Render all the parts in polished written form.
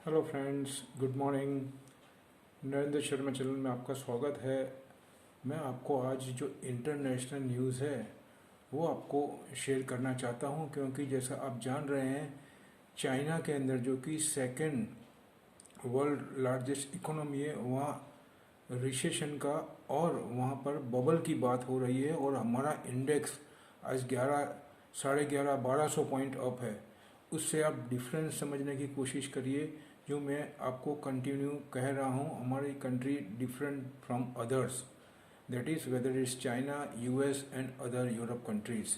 Hello friends, good morning. Narendra Sharma channel में आपका स्वागत है। मैं आपको आज जो इंटरनेशनल न्यूज़ है वो आपको शेयर करना चाहता हूं, क्योंकि जैसा आप जान रहे हैं, चाइना के अंदर जो कि सेकंड वर्ल्ड लार्जेस्ट इकोनॉमी है, वहाँ रिसेशन का और वहाँ पर बबल की बात हो रही है। और हमारा इंडेक्स आज 11 पॉइंट अप है। उससे आप डिफरेंस समझने की कोशिश करिए। जो मैं आपको कंटिन्यू कह रहा हूँ, हमारी country different from others, that is whether is China, US and other Europe countries.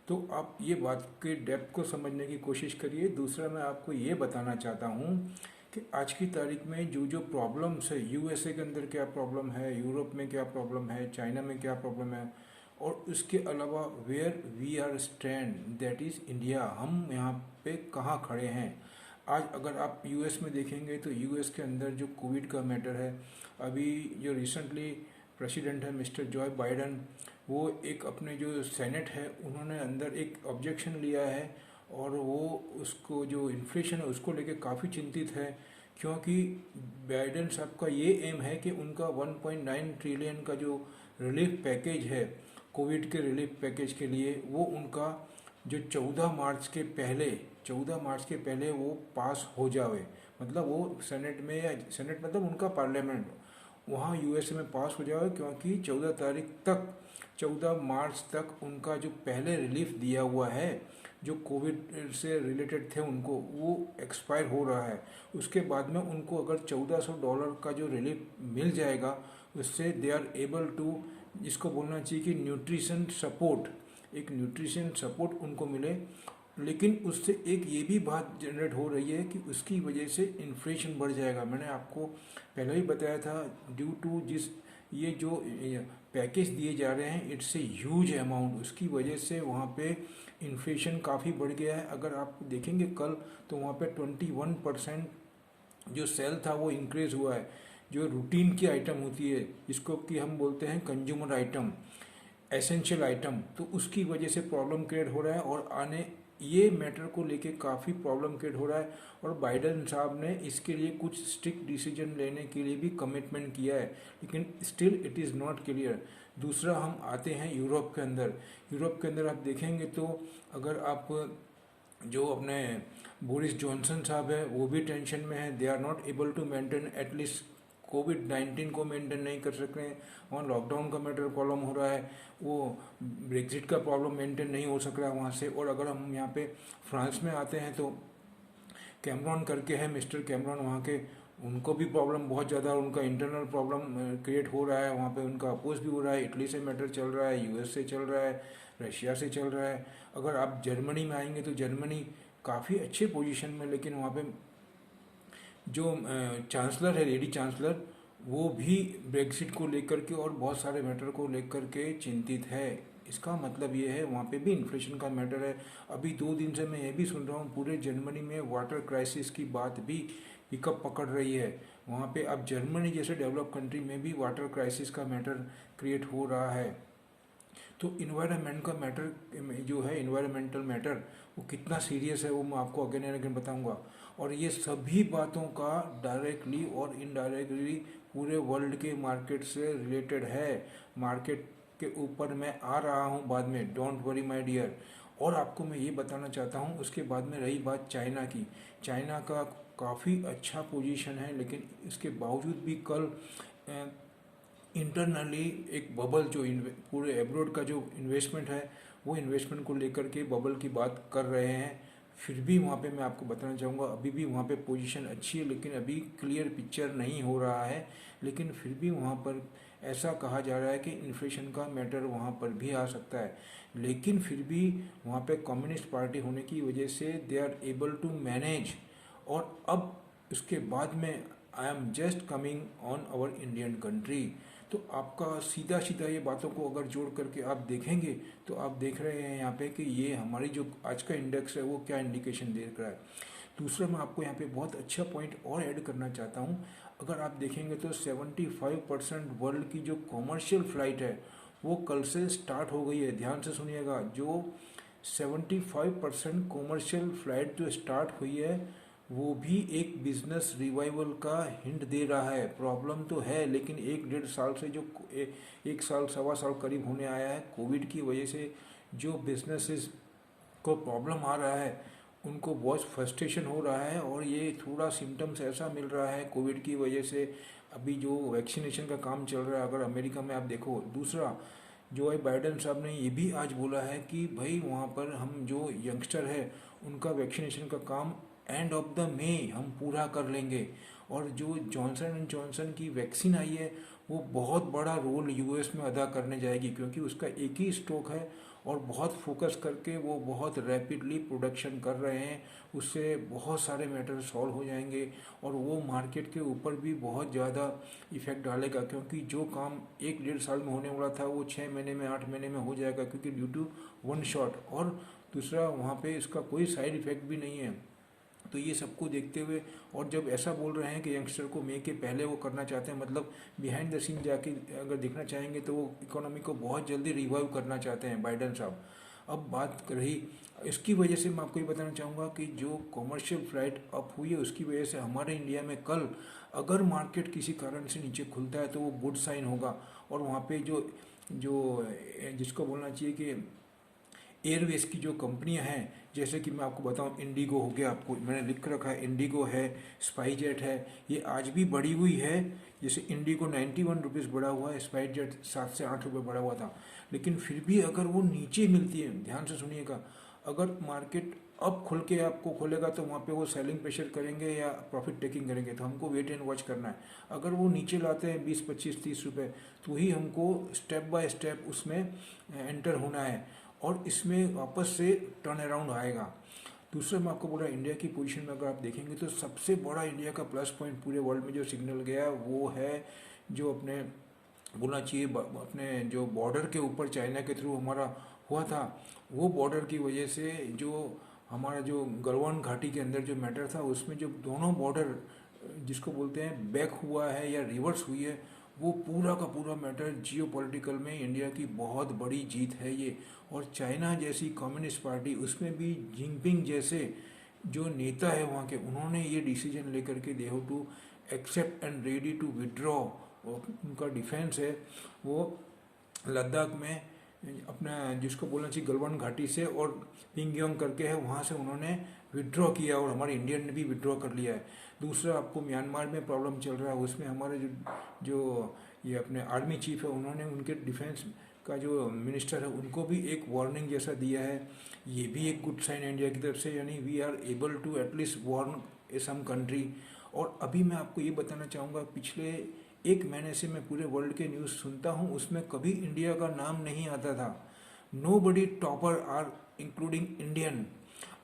तो आप ये बात के डेप्थ को समझने की कोशिश करिए। दूसरा, मैं आपको ये बताना चाहता हूँ कि आज की तारीख में जो जो प्रॉब्लम्स है, यूएसए के अंदर क्या प्रॉब्लम है, यूरोप में क्या प्रॉब्लम है, चाइना में क्या प्रॉब्लम है, और उसके अलावा where we are stand, that is India, हम यहाँ पे कहाँ खड़े हैं। आज अगर आप यूएस में देखेंगे तो यूएस के अंदर जो कोविड का मैटर है, अभी जो रिसेंटली प्रेसिडेंट है मिस्टर जॉय बाइडन, वो एक अपने जो सेनेट है उन्होंने अंदर एक ऑब्जेक्शन लिया है, और वो उसको जो इन्फ्लेशन है उसको लेके काफ़ी चिंतित है। क्योंकि बाइडन साहब का ये एम है कि उनका 1.9 ट्रिलियन का जो रिलीफ पैकेज है, कोविड के रिलीफ पैकेज के लिए, वो उनका जो 14 मार्च के पहले वो पास हो जावे। मतलब वो सेनेट में, या सेनेट मतलब उनका पार्लियामेंट, वहाँ यूएसए में पास हो जाए, क्योंकि 14 मार्च तक उनका जो पहले रिलीफ दिया हुआ है, जो कोविड से रिलेटेड थे उनको, वो एक्सपायर हो रहा है। उसके बाद में उनको अगर $1400 का जो रिलीफ मिल जाएगा, उससे दे आर एबल टू, जिसको बोलना चाहिए कि न्यूट्रिशन सपोर्ट, एक न्यूट्रिशन सपोर्ट उनको मिले। लेकिन उससे एक ये भी बात जनरेट हो रही है कि उसकी वजह से इन्फ्लेशन बढ़ जाएगा। मैंने आपको पहले ही बताया था, ड्यू टू जिस ये जो पैकेज दिए जा रहे हैं, इट्स ए ह्यूज अमाउंट, उसकी वजह से वहाँ पे इन्फ्लेशन काफ़ी बढ़ गया है। अगर आप देखेंगे कल, तो वहाँ पे 21% जो सेल था वो इंक्रीज हुआ है। जो रूटीन की आइटम होती है, जिसको कि हम बोलते हैं कंज्यूमर आइटम, एसेंशियल आइटम, तो उसकी वजह से प्रॉब्लम क्रिएट हो रहा है। और आने ये मैटर को लेके काफ़ी प्रॉब्लम क्रिएट हो रहा है। और बाइडन साहब ने इसके लिए कुछ स्ट्रिक्ट डिसीजन लेने के लिए भी कमिटमेंट किया है, लेकिन still it is not clear. दूसरा, हम आते हैं यूरोप के अंदर। यूरोप के अंदर आप देखेंगे तो, अगर आप जो अपने बोरिस जॉनसन साहब है, वो भी टेंशन में है। They are not able to maintain, at least कोविड-19 को मेंटेन नहीं कर सक रहे हैं। वहाँ लॉकडाउन का मैटर प्रॉब्लम हो रहा है, वो ब्रेग्जिट का प्रॉब्लम मेंटेन नहीं हो सक रहा है वहाँ से। और अगर हम यहाँ पे फ्रांस में आते हैं, तो कैमरॉन करके है मिस्टर कैमरॉन वहाँ के, उनको भी प्रॉब्लम बहुत ज़्यादा, उनका इंटरनल प्रॉब्लम क्रिएट हो रहा है वहाँ पे, उनका अपोज भी हो रहा है। इटली से मैटर चल रहा है, यूएस से चल रहा है, रशिया से चल रहा है। अगर आप जर्मनी में आएंगे तो जर्मनी काफ़ी अच्छे पोजीशन में, लेकिन वहाँ पे जो चांसलर है, लेडी चांसलर, वो भी ब्रेक्सिट को लेकर के और बहुत सारे मैटर को लेकर के चिंतित है। इसका मतलब ये है, वहाँ पे भी इन्फ्लेशन का मैटर है। अभी 2 दिन से मैं ये भी सुन रहा हूँ, पूरे जर्मनी में वाटर क्राइसिस की बात भी पिकअप पकड़ रही है। वहाँ पे अब जर्मनी जैसे डेवलप कंट्री में भी वाटर क्राइसिस का मैटर क्रिएट हो रहा है। तो इन्वायरमेंट का मैटर जो है, इन्वायरमेंटल मैटर, वो कितना सीरियस है, वो मैं आपको अगेन एंड अगेन बताऊंगा। और ये सभी बातों का डायरेक्टली और इनडायरेक्टली पूरे वर्ल्ड के मार्केट से रिलेटेड है। मार्केट के ऊपर मैं आ रहा हूँ बाद में, डोंट वरी माय डियर। और आपको मैं ये बताना चाहता हूँ, उसके बाद में रही बात चाइना की। चाइना का काफ़ी अच्छा पोजीशन है, लेकिन इसके बावजूद भी कल इंटरनली एक बबल, जो पूरे एब्रोड का जो इन्वेस्टमेंट है, वो इन्वेस्टमेंट को लेकर के बबल की बात कर रहे हैं। फिर भी वहाँ पे मैं आपको बताना चाहूँगा, अभी भी वहाँ पे पोजीशन अच्छी है, लेकिन अभी क्लियर पिक्चर नहीं हो रहा है। लेकिन फिर भी वहाँ पर ऐसा कहा जा रहा है कि इन्फ्लेशन का मैटर वहाँ पर भी आ सकता है। लेकिन फिर भी वहाँ पे कम्युनिस्ट पार्टी होने की वजह से they are able to manage. और अब उसके बाद में, I am just coming on our Indian country. तो आपका सीधा सीधा ये बातों को अगर जोड़ करके आप देखेंगे, तो आप देख रहे हैं यहाँ पे कि ये हमारी जो आज का इंडेक्स है वो क्या इंडिकेशन दे रहा है। दूसरा, मैं आपको यहाँ पे बहुत अच्छा पॉइंट और ऐड करना चाहता हूँ। अगर आप देखेंगे तो 75% वर्ल्ड की जो कॉमर्शियल फ़्लाइट है, वो कल से स्टार्ट हो गई है। ध्यान से सुनिएगा, जो 75% कॉमर्शियल फ़्लाइट जो स्टार्ट हुई है, वो भी एक बिजनेस रिवाइवल का हिंट दे रहा है। प्रॉब्लम तो है, लेकिन 1 डेढ़ साल से जो 1 साल सवा साल करीब होने आया है, कोविड की वजह से जो बिजनेसेस को प्रॉब्लम आ रहा है, उनको बहुत फ्रस्ट्रेशन हो रहा है। और ये थोड़ा सिम्टम्स ऐसा मिल रहा है कोविड की वजह से। अभी जो वैक्सीनेशन का काम चल रहा है, अगर अमेरिका में आप देखो, दूसरा जो है बाइडन साहब ने ये भी आज बोला है कि भाई वहाँ पर हम जो यंगस्टर है उनका वैक्सीनेशन का काम एंड ऑफ द मे हम पूरा कर लेंगे। और जो जॉनसन एंड जॉनसन की वैक्सीन आई है वो बहुत बड़ा रोल यूएस में अदा करने जाएगी, क्योंकि उसका एक ही स्टॉक है और बहुत फोकस करके वो बहुत रैपिडली प्रोडक्शन कर रहे हैं। उससे बहुत सारे मैटर सॉल्व हो जाएंगे और वो मार्केट के ऊपर भी बहुत ज़्यादा इफेक्ट डालेगा, क्योंकि जो काम 1 डेढ़ साल में होने वाला था वो 6 महीने में 8 महीने में हो जाएगा, क्योंकि ड्यू टू वन शॉट। और दूसरा वहाँ पे इसका कोई साइड इफेक्ट भी नहीं है। तो ये सबको देखते हुए, और जब ऐसा बोल रहे हैं कि यंगस्टर को मई के पहले वो करना चाहते हैं, मतलब बिहाइंड द सीन जाके अगर देखना चाहेंगे तो वो इकोनॉमी को बहुत जल्दी रिवाइव करना चाहते हैं बाइडन साहब। अब बात रही इसकी वजह से, मैं आपको ये बताना चाहूँगा कि जो कॉमर्शियल फ्लाइट अप हुई है उसकी वजह से हमारे इंडिया में कल अगर मार्केट किसी कारण से नीचे खुलता है तो वो गुड साइन होगा। और वहाँ पे जो जो जिसको बोलना चाहिए कि एयरवेज की जो कंपनियां हैं, जैसे कि मैं आपको बताऊं, इंडिगो हो गया, आपको मैंने लिख रखा है, इंडिगो है, स्पाइसजेट है, ये आज भी बढ़ी हुई है। जैसे इंडिगो 91 रुपीज़ बढ़ा हुआ है, स्पाइसजेट 7 से 8 रुपये बढ़ा हुआ था। लेकिन फिर भी अगर वो नीचे मिलती है, ध्यान से सुनिएगा, अगर मार्केट अब खुल के आपको खोलेगा तो वहाँ पे वो सेलिंग प्रेशर करेंगे या प्रॉफिट टेकिंग करेंगे, तो हमको वेट एंड वॉच करना है। अगर वो नीचे लाते हैं 20 25 30 रुपये, तो ही हमको स्टेप बाय स्टेप उसमें एंटर होना है और इसमें वापस से टर्न अराउंड आएगा। दूसरा मैं आपको बोला, इंडिया की पोजीशन में अगर आप देखेंगे तो सबसे बड़ा इंडिया का प्लस पॉइंट पूरे वर्ल्ड में जो सिग्नल गया वो है, जो अपने बोलना चाहिए अपने जो बॉर्डर के ऊपर चाइना के थ्रू हमारा हुआ था, वो बॉर्डर की वजह से जो हमारा जो गलवान घाटी के अंदर जो मैटर था, उसमें जो दोनों बॉर्डर जिसको बोलते हैं बैक हुआ है या रिवर्स हुई है, वो पूरा का पूरा मैटर जियो पॉलिटिकल में इंडिया की बहुत बड़ी जीत है ये। और चाइना जैसी कम्युनिस्ट पार्टी, उसमें भी जिनपिंग जैसे जो नेता है वहाँ के, उन्होंने ये डिसीजन लेकर के they have to accept and ready to withdraw. उनका डिफेंस है वो लद्दाख में अपना जिसको बोलना चाहिए गलवान घाटी से और पिंगयोंग करके है, वहाँ से उन्होंने विड्रॉ किया और हमारे इंडियन ने भी विड्रॉ कर लिया है। दूसरा आपको म्यांमार में प्रॉब्लम चल रहा है, उसमें हमारे जो जो ये अपने आर्मी चीफ है, उन्होंने उनके डिफेंस का जो मिनिस्टर है उनको भी एक वार्निंग जैसा दिया है। ये भी एक गुड साइन है इंडिया की तरफ से, यानी we are able to at least warn a some country. और अभी मैं आपको ये बताना चाहूँगा, पिछले 1 महीने से मैं पूरे वर्ल्ड के न्यूज़ सुनता हूँ, उसमें कभी इंडिया का नाम नहीं आता था। Nobody topper are including Indian.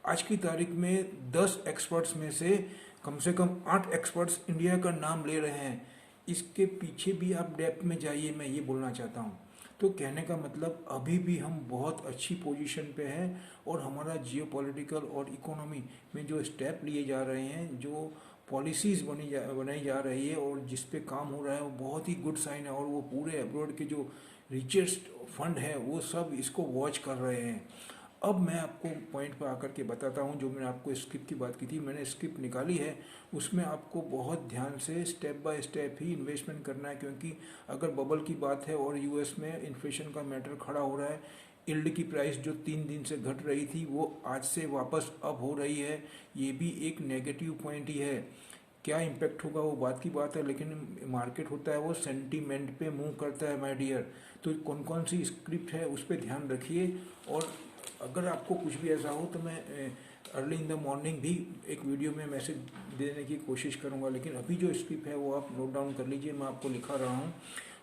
आज की तारीख में 10 एक्सपर्ट्स में से कम 8 एक्सपर्ट्स इंडिया का नाम ले रहे हैं। इसके पीछे भी आप डेप्थ में जाइए, मैं ये बोलना चाहता हूँ। तो कहने का मतलब अभी भी हम बहुत अच्छी पोजीशन पे हैं और हमारा जियो पॉलिटिकल और इकोनॉमी में जो स्टेप लिए जा रहे हैं, जो पॉलिसीज़ बनाई जा रही है और जिस पे काम हो रहा है, वो बहुत ही गुड साइन है। और वो पूरे अब्रॉड के जो रिचेस्ट फंड है वो सब इसको वॉच कर रहे हैं। अब मैं आपको पॉइंट पर आकर के बताता हूँ, जो मैंने आपको स्क्रिप्ट की बात की थी, मैंने स्क्रिप्ट निकाली है, उसमें आपको बहुत ध्यान से step by step he investment करना है। क्योंकि अगर बबल की बात है और यूएस में इन्फ्लेशन का मैटर खड़ा हो रहा है, यील्ड की प्राइस जो 3 दिन से घट रही थी वो आज से वापस अप हो रही है, ये भी एक नेगेटिव पॉइंट ही है। क्या इम्पैक्ट होगा वो बात की बात है, लेकिन मार्केट होता है वो सेंटीमेंट पे मूव करता है माय डियर। तो कौन कौन सी स्क्रिप्ट है उस पर ध्यान रखिए। और अगर आपको कुछ भी ऐसा हो तो मैं अर्ली इन द मॉर्निंग भी एक वीडियो में मैसेज देने की कोशिश करूंगा। लेकिन अभी जो स्क्रिप्ट है वो आप नोट डाउन कर लीजिए, मैं आपको लिखा रहा हूँ।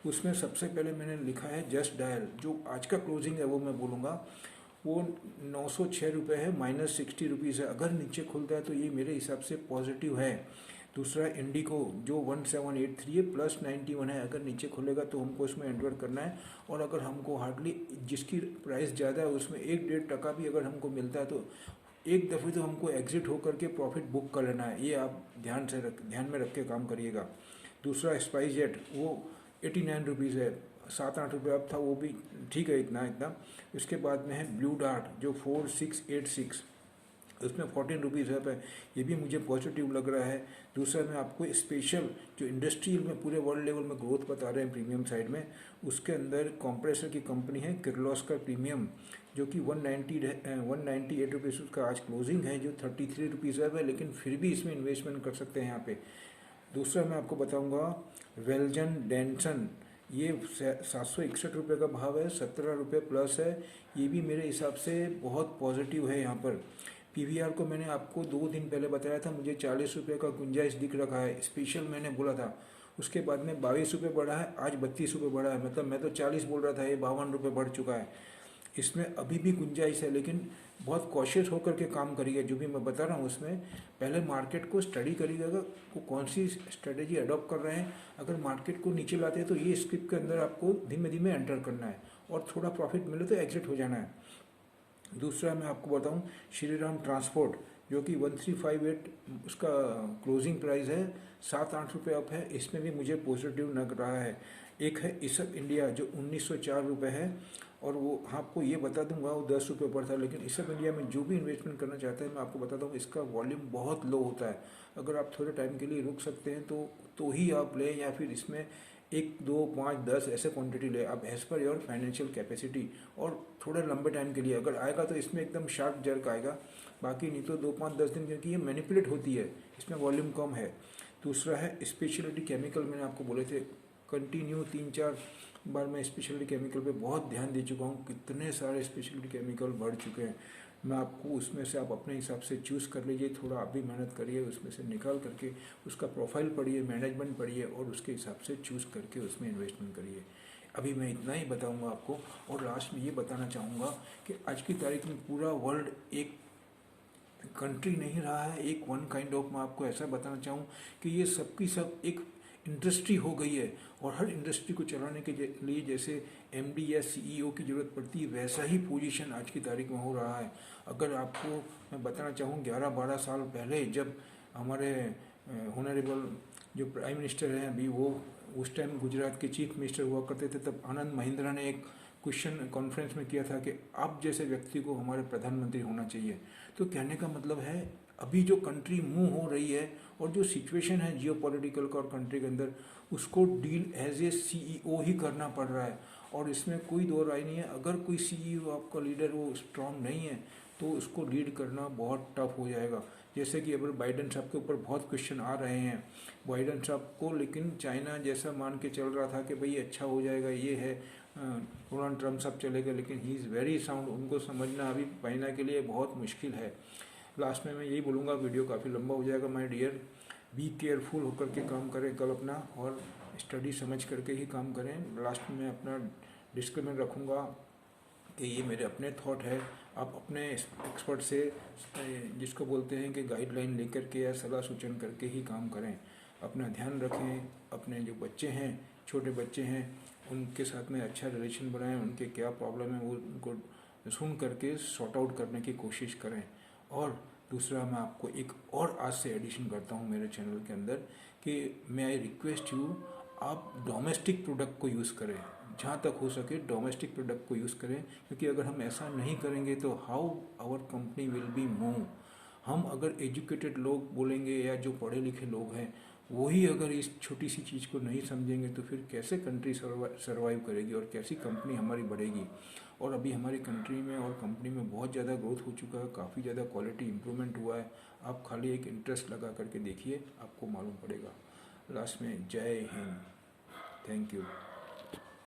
उसमें सबसे पहले मैंने लिखा है जस्ट डायल, जो आज का क्लोजिंग है वो मैं बोलूँगा, वो 906 रुपये है, -60 रुपीज़ है। अगर नीचे खुलता है तो ये मेरे हिसाब से पॉजिटिव है। दूसरा इंडिको जो 1783 है, +91 है, अगर नीचे खुलेगा तो हमको इसमें एंटर करना है। और अगर हमको हार्डली जिसकी प्राइस ज़्यादा है उसमें 1 डेढ़ टका भी अगर हमको मिलता है तो एक दफ़े तो हमको एग्जिट होकर के प्रॉफिट बुक कर लेना है। ये आप ध्यान में रख के काम करिएगा। दूसरा स्पाइसजेट वो 89 रुपीज़ है, 7 8 रुपये अब था, वो भी ठीक है, इतना इतना। इसके बाद में है ब्लू डार्ट जो 4686, उसमें 14 रुपीज़ अप है, ये भी मुझे पॉजिटिव लग रहा है। दूसरा मैं आपको स्पेशल जो इंडस्ट्रियल में पूरे वर्ल्ड लेवल में ग्रोथ बता रहे हैं प्रीमियम साइड में, उसके अंदर कंप्रेसर की कंपनी है किर्लोस्कर प्रीमियम, जो कि 198 रुपीज़ उसका आज क्लोजिंग है, जो 33 रुपीज़ अप है, लेकिन फिर भी इसमें इन्वेस्टमेंट कर सकते हैं यहाँ पे। दूसरा मैं आपको बताऊँगा वेल्जन डेंसन, ये 761 रुपये का भाव है, 17 रुपये प्लस है, ये भी मेरे हिसाब से बहुत पॉजिटिव है। यहाँ पर पीवीआर को मैंने आपको 2 दिन पहले बताया था, मुझे 40 रुपये का गुंजाइश दिख रखा है, स्पेशल मैंने बोला था। उसके बाद में 22 रुपये बढ़ा है, आज 32 रुपये बढ़ा है, मतलब मैं तो 40 बोल रहा था, ये 52 रुपये बढ़ चुका है। इसमें अभी भी गुंजाइश है, लेकिन बहुत कॉशियस होकर के काम करिएगा। जो भी मैं बता रहा हूँ उसमें पहले मार्केट को स्टडी करिएगा, वो कौन सी स्ट्रेटेजी अडॉप्ट कर रहे हैं। अगर मार्केट को नीचे लाते हैं तो ये स्क्रिप्ट के अंदर आपको धीमे धीमे एंटर करना है, और थोड़ा प्रॉफिट मिले तो एग्जिट हो जाना है। दूसरा मैं आपको बताऊं श्रीराम ट्रांसपोर्ट, जो कि 1358 उसका क्लोजिंग प्राइस है, 7-8 रुपये अप है, इसमें भी मुझे पॉजिटिव लग रहा है। एक है इसप इंडिया जो 1904 रुपये है, और वो आपको ये बता दूंगा वो 10 रुपये पर था, लेकिन इसप इंडिया में जो भी इन्वेस्टमेंट करना चाहते हैं मैं आपको बताता हूँ इसका वॉल्यूम बहुत लो होता है। अगर आप थोड़े टाइम के लिए रुक सकते हैं तो ही आप लें, या फिर इसमें 1, 2, 5, 10 ऐसे क्वांटिटी ले आप as per your financial capacity, और थोड़े लंबे टाइम के लिए अगर आएगा तो इसमें एकदम शार्प जर्क आएगा, बाकी नहीं तो 2, 5, 10 दिन, क्योंकि ये मैनिपुलेट होती है, इसमें वॉल्यूम कम है। दूसरा है स्पेशलिटी केमिकल, मैंने आपको बोले थे कंटिन्यू 3-4 बार मैं स्पेशलिटी केमिकल पे बहुत ध्यान दे चुका हूँ, कितने सारे स्पेशलिटी केमिकल बढ़ चुके हैं। मैं आपको उसमें से आप अपने हिसाब से चूज़ कर लीजिए, थोड़ा आप भी मेहनत करिए, उसमें से निकाल करके उसका प्रोफाइल पढ़िए, मैनेजमेंट पढ़िए, और उसके हिसाब से चूज़ करके उसमें इन्वेस्टमेंट करिए। अभी मैं इतना ही बताऊंगा आपको, और लास्ट में ये बताना चाहूँगा कि आज की तारीख में पूरा वर्ल्ड एक कंट्री नहीं रहा है, एक वन काइंड ऑफ, मैं आपको ऐसा बताना चाहूँ कि ये सबकी सब एक इंडस्ट्री हो गई है, और हर इंडस्ट्री को चलाने के लिए जैसे एमडी या सीईओ की ज़रूरत पड़ती है, वैसा ही पोजीशन आज की तारीख में हो रहा है। अगर आपको मैं बताना चाहूँ 11-12 साल पहले जब हमारे ऑनरेबल जो प्राइम मिनिस्टर हैं अभी, वो उस टाइम गुजरात के चीफ मिनिस्टर हुआ करते थे, तब आनंद महिंद्रा ने एक क्वेश्चन कॉन्फ्रेंस में किया था कि आप जैसे व्यक्ति को हमारे प्रधानमंत्री होना चाहिए। तो कहने का मतलब है अभी जो कंट्री मूव हो रही है, और जो सिचुएशन है जियो पॉलिटिकल का और कंट्री के अंदर, उसको डील एज ए सीईओ ही करना पड़ रहा है, और इसमें कोई दो राय नहीं है। अगर कोई सीईओ आपका लीडर वो स्ट्रांग नहीं है तो उसको लीड करना बहुत टफ हो जाएगा। जैसे कि अगर बाइडन साहब के ऊपर बहुत क्वेश्चन आ रहे हैं, बाइडन साहब को, लेकिन चाइना जैसा मान के चल रहा था कि भाई अच्छा हो जाएगा, ये है डोनाल्ड ट्रम्प सब चलेगा, लेकिन ही इज़ वेरी साउंड, उनको समझना अभी चाइना के लिए बहुत मुश्किल है। लास्ट में मैं यही बोलूँगा, वीडियो काफ़ी लंबा हो जाएगा माय डियर, बी केयरफुल होकर के काम करें कल अपना, और स्टडी समझ करके ही काम करें। लास्ट में मैं अपना डिस्क्लेमर रखूँगा कि ये मेरे अपने थॉट है, आप अपने एक्सपर्ट से जिसको बोलते हैं कि गाइडलाइन लेकर के या सलाह सूचन करके ही काम करें। अपना ध्यान रखें, अपने जो बच्चे हैं, छोटे बच्चे हैं, उनके साथ में अच्छा रिलेशन बनाएं, उनके क्या प्रॉब्लम है वो उनको सुन करके सॉर्ट आउट करने की कोशिश करें। और दूसरा मैं आपको एक और आज से एडिशन करता हूँ मेरे चैनल के अंदर कि मैं आई रिक्वेस्ट यू, आप डोमेस्टिक प्रोडक्ट को यूज़ करें, जहाँ तक हो सके डोमेस्टिक प्रोडक्ट को यूज़ करें, क्योंकि अगर हम ऐसा नहीं करेंगे तो how our company will be move. हम अगर एजुकेटेड लोग बोलेंगे या जो पढ़े लिखे लोग हैं वही अगर इस छोटी सी चीज़ को नहीं समझेंगे तो फिर कैसे कंट्री सर्वाइव करेगी और कैसी कंपनी हमारी बढ़ेगी। और अभी हमारी कंट्री में और कंपनी में बहुत ज़्यादा ग्रोथ हो चुका है, काफ़ी ज़्यादा क्वालिटी इंप्रूवमेंट हुआ है। आप खाली एक इंटरेस्ट लगा करके देखिए, आपको मालूम पड़ेगा। लास्ट में जय हिंद, थैंक यू।